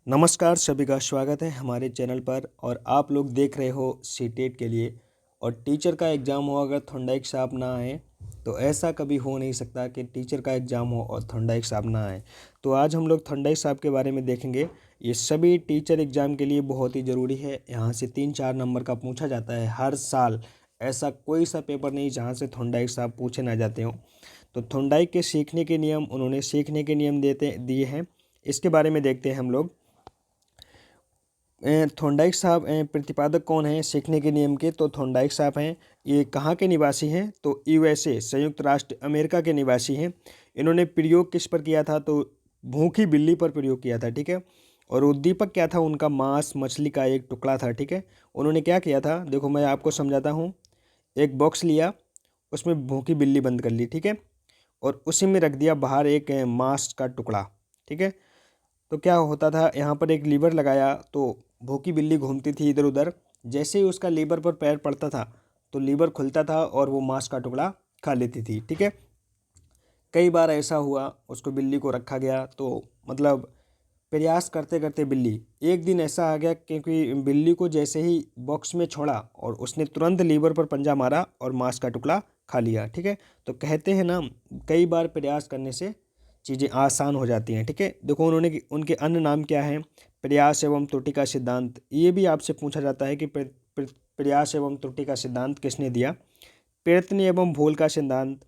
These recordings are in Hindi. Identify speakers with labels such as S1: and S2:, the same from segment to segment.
S1: नमस्कार, सभी का स्वागत है हमारे चैनल पर। और आप लोग देख रहे हो सीटेट के लिए। और टीचर का एग्ज़ाम हो, अगर थोंडाइक साहब ना आए तो ऐसा कभी हो नहीं सकता कि टीचर का एग्ज़ाम हो और थोंडाइक साहब ना आए। तो आज हम लोग थोंडाइक साहब के बारे में देखेंगे। ये सभी टीचर एग्ज़ाम के लिए बहुत ही ज़रूरी है। यहाँ से 3-4 नंबर का पूछा जाता है हर साल। ऐसा कोई सा पेपर नहीं जहाँ से थोंडाइक साहब पूछे ना जाते हों। तो थोंडाइक के सीखने के नियम, उन्होंने सीखने के नियम दिए हैं। इसके बारे में देखते हैं हम लोग। थोंडाइक साहब प्रतिपादक कौन हैं सीखने के नियम के? तो थोंडाइक साहब हैं, ये कहाँ के निवासी हैं? तो यूएसए, संयुक्त राष्ट्र अमेरिका के निवासी हैं। इन्होंने प्रयोग किस पर किया था? तो भूखी बिल्ली पर प्रयोग किया था, ठीक है। और उद्दीपक क्या था उनका? मांस मछली का एक टुकड़ा था, ठीक है। उन्होंने क्या किया था, देखो मैं आपको समझाता हूँ। एक बॉक्स लिया, उसमें भूखी बिल्ली बंद कर ली, ठीक है। और उसी में रख दिया बाहर एक मांस का टुकड़ा, ठीक है। तो क्या होता था, यहाँ पर एक लीवर लगाया तो भूखी बिल्ली घूमती थी इधर उधर। जैसे ही उसका लीवर पर पैर पड़ता था तो लीवर खुलता था और वो मांस का टुकड़ा खा लेती थी, ठीक है। कई बार ऐसा हुआ, उसको बिल्ली को रखा गया तो मतलब प्रयास करते करते बिल्ली, एक दिन ऐसा आ गया क्योंकि बिल्ली को जैसे ही बॉक्स में छोड़ा और उसने तुरंत लीवर पर पंजा मारा और मांस का टुकड़ा खा लिया, ठीक है। तो कहते हैं ना, कई बार प्रयास करने से चीज़ें आसान हो जाती हैं, ठीक है। देखो उन्होंने, उनके अन्य नाम क्या हैं? प्रयास एवं त्रुटि का सिद्धांत। ये भी आपसे पूछा जाता है कि प्रयास एवं त्रुटि का सिद्धांत किसने दिया? प्रयत्न एवं भूल का सिद्धांत,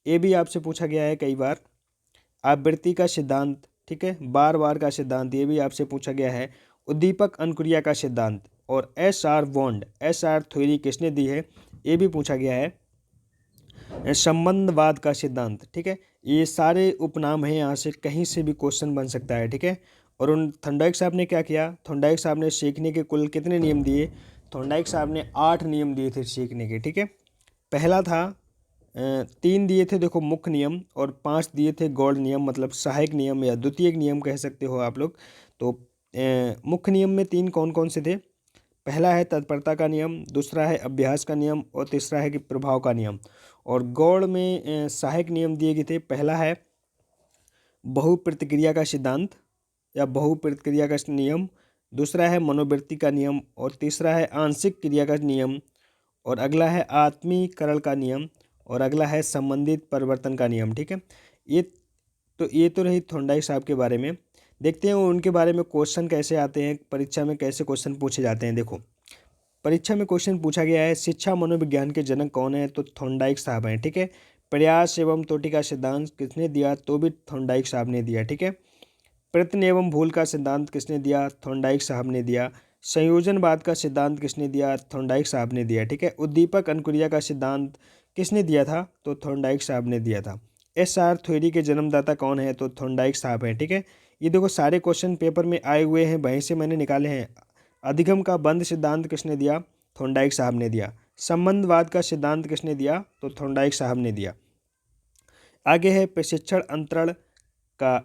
S1: ये भी आपसे पूछा गया है कई बार। आवृत्ति का सिद्धांत, ठीक है। बार बार का सिद्धांत, ये भी आपसे पूछा गया है। उद्दीपक अनुक्रिया का सिद्धांत और S R bond, S R theory किसने दी है? ये भी पूछा गया है। संबंधवाद का सिद्धांत, ठीक है। ये सारे उपनाम हैं, यहाँ से कहीं से भी क्वेश्चन बन सकता है, ठीक है। और उन थोंडाइक साहब ने क्या किया? थोंडाइक साहब ने सीखने के कुल कितने नियम दिए? थोंडाइक साहब ने 8 नियम दिए थे सीखने के, ठीक है। पहला था 3 दिए थे, देखो मुख्य नियम, और 5 दिए थे गौड़ नियम, मतलब सहायक नियम या द्वितीयक नियम कह सकते हो आप लोग। तो मुख्य नियम में 3 कौन कौन से थे? पहला है तत्परता का नियम, दूसरा है अभ्यास का नियम और तीसरा है कि प्रभाव का नियम। और गौड़ में सहायक नियम दिए गए थे। पहला है बहुप्रतिक्रिया का सिद्धांत या बहुप्रतिक्रिया का नियम, दूसरा है मनोवृत्ति का नियम और तीसरा है आंशिक क्रिया का नियम, और अगला है आत्मीकरण का नियम, और अगला है संबंधित परिवर्तन का नियम, ठीक है। ये तो रही थोंडाइक साहब के बारे में। देखते हैं उनके बारे में क्वेश्चन कैसे आते हैं, परीक्षा में कैसे क्वेश्चन पूछे जाते हैं। देखो परीक्षा में क्वेश्चन पूछा गया है, शिक्षा मनोविज्ञान के जनक कौन है? तो थोंडाइक साहब हैं, ठीक है। प्रयास एवं त्रुटि का सिद्धांत किसने दिया? तो भी थोंडाइक साहब ने दिया, ठीक है। प्रयत्न एवं भूल का सिद्धांत किसने दिया? थोंडाइक साहब ने दिया। संयोजनवाद का सिद्धांत किसने दिया? थोंडाइक साहब ने दिया, ठीक है। उद्दीपक अनुक्रिया का सिद्धांत किसने दिया था? तो थोंडाइक साहब ने दिया था। एस आर थ्योरी के जन्मदाता कौन है? तो थोंडाइक साहब हैं, ठीक है। ये देखो सारे क्वेश्चन पेपर में आए हुए हैं, वहीं से मैंने निकाले हैं। अधिगम का बंध सिद्धांत किसने दिया? थोंडाइक साहब ने दिया। संबंधवाद का सिद्धांत किसने दिया? तो थोंडाइक साहब ने दिया। आगे है प्रशिक्षण अंतरण का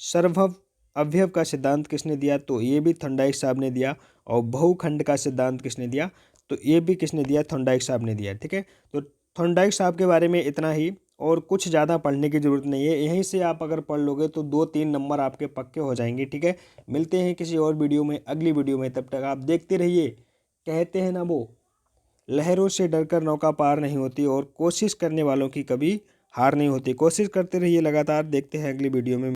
S1: सर्वभव अवयव का सिद्धांत किसने दिया? तो ये भी थोंडाइक साहब ने दिया। और बहुखंड का सिद्धांत किसने दिया? तो ये भी किसने दिया? थोंडाइक साहब ने दिया, ठीक है। तो थोंडाइक साहब के बारे में इतना ही, और कुछ ज़्यादा पढ़ने की ज़रूरत नहीं है। यहीं से आप अगर पढ़ लोगे तो 2-3 नंबर आपके पक्के हो जाएंगे, ठीक है। मिलते हैं किसी और वीडियो में, अगली वीडियो में। तब तक आप देखते रहिए। कहते हैं ना वो, लहरों से डरकर नौका पार नहीं होती और कोशिश करने वालों की कभी हार नहीं होती। कोशिश करते रहिए लगातार। देखते हैं अगली वीडियो में।